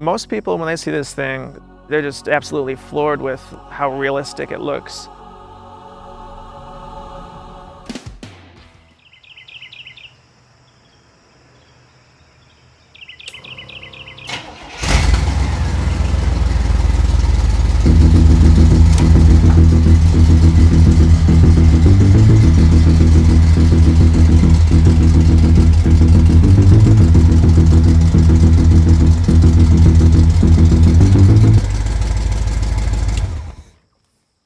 Most people, when they see this thing, they're just absolutely floored with how realistic it looks.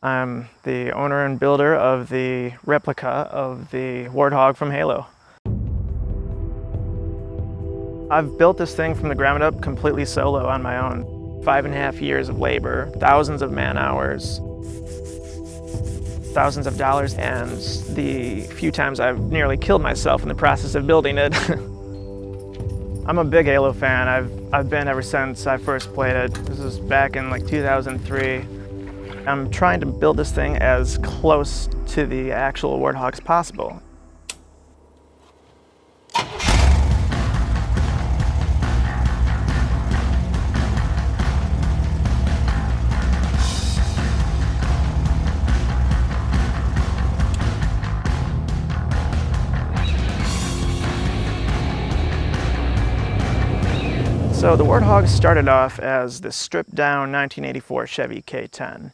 I'm the owner and builder of the replica of the Warthog from Halo. I've built this thing from the ground up completely solo on my own. 5.5 years of labor, thousands of man hours, thousands of dollars, and the few times I've nearly killed myself in the process of building it. I'm a big Halo fan. I've been ever since I first played it. This was back in like 2003. I'm trying to build this thing as close to the actual Warthog as possible. So the Warthog started off as the stripped down 1984 Chevy K10.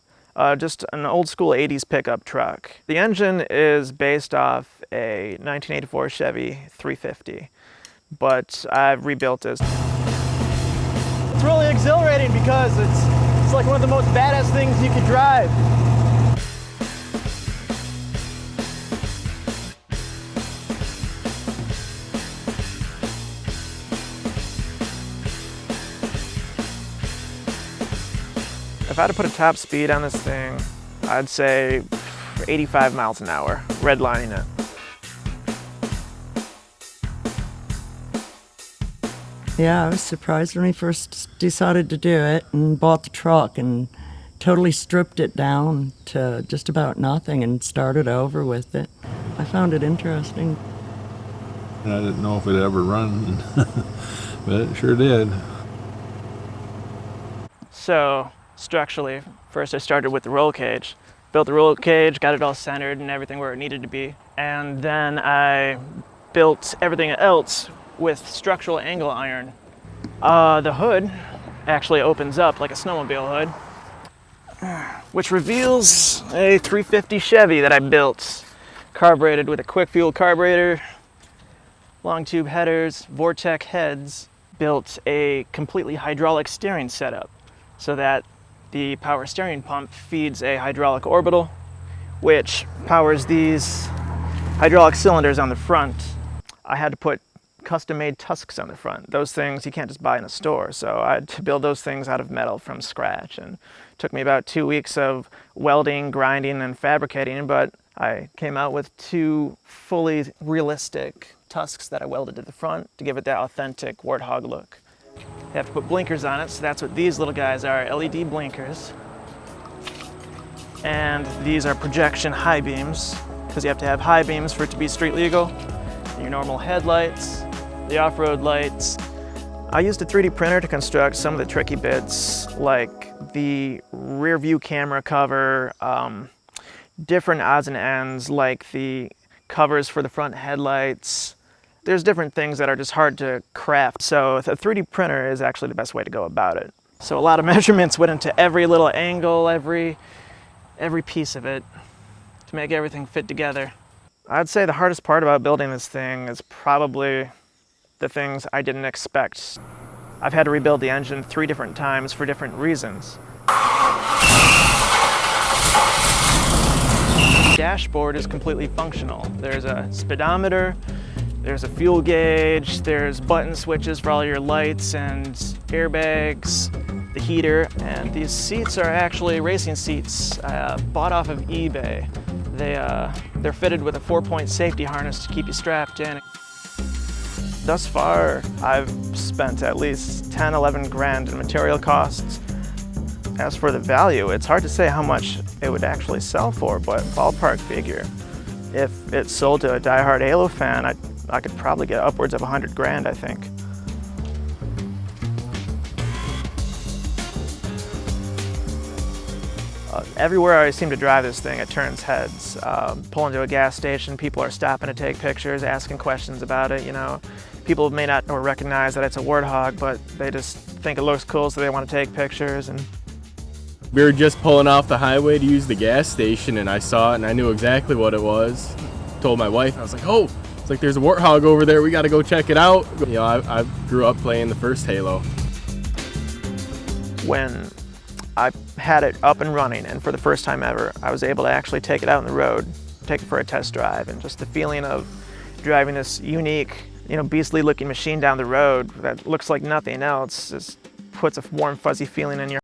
Just an old school 80s pickup truck. The engine is based off a 1984 Chevy 350, but I've rebuilt it. It's really exhilarating because it's like one of the most badass things you could drive. If I had to put a top speed on this thing, I'd say 85 miles an hour, redlining it. Yeah, I was surprised when we first decided to do it and bought the truck and totally stripped it down to just about nothing and started over with it. I found it interesting. I didn't know if it'd ever run, but it sure did. So, structurally, first I started with the roll cage. Built the roll cage, got it all centered and everything where it needed to be. And then I built everything else with structural angle iron. The hood actually opens up like a snowmobile hood, which reveals a 350 Chevy that I built. Carbureted with a quick fuel carburetor, long tube headers, Vortec heads. Built a completely hydraulic steering setup so that the power steering pump feeds a hydraulic orbital, which powers these hydraulic cylinders on the front. I had to put custom-made tusks on the front. Those things you can't just buy in a store, so I had to build those things out of metal from scratch, and it took me about 2 weeks of welding, grinding, and fabricating, but I came out with 2 fully realistic tusks that I welded to the front to give it that authentic Warthog look. You have to put blinkers on it, so that's what these little guys are, LED blinkers. And these are projection high beams, because you have to have high beams for it to be street legal. Your normal headlights, the off-road lights. I used a 3D printer to construct some of the tricky bits, like the rear view camera cover, different odds and ends, like the covers for the front headlights. There's different things that are just hard to craft, so a 3D printer is actually the best way to go about it. So a lot of measurements went into every little angle, every piece of it to make everything fit together. I'd say the hardest part about building this thing is probably the things I didn't expect. I've had to rebuild the engine 3 different times for different reasons. The dashboard is completely functional. There's a speedometer, there's a fuel gauge, there's button switches for all your lights and airbags, the heater, and these seats are actually racing seats bought off of eBay. They're fitted with a 4-point safety harness to keep you strapped in. Thus far, I've spent at least 10, 11 grand in material costs. As for the value, it's hard to say how much it would actually sell for, but ballpark figure. If it sold to a diehard Halo fan, I could probably get upwards of 100 grand, I think. Everywhere I seem to drive this thing, it turns heads. Pull into a gas station, people are stopping to take pictures, asking questions about it, you know. People may not recognize that it's a warthog, but they just think it looks cool, so they want to take pictures. And we were just pulling off the highway to use the gas station, and I saw it, and I knew exactly what it was. Told my wife, I was like, oh, it's like there's a warthog over there, we got to go check it out. You know, I grew up playing the first Halo. When I had it up and running, and for the first time ever, I was able to actually take it out on the road, take it for a test drive, and just the feeling of driving this unique, you know, beastly looking machine down the road that looks like nothing else just puts a warm, fuzzy feeling in your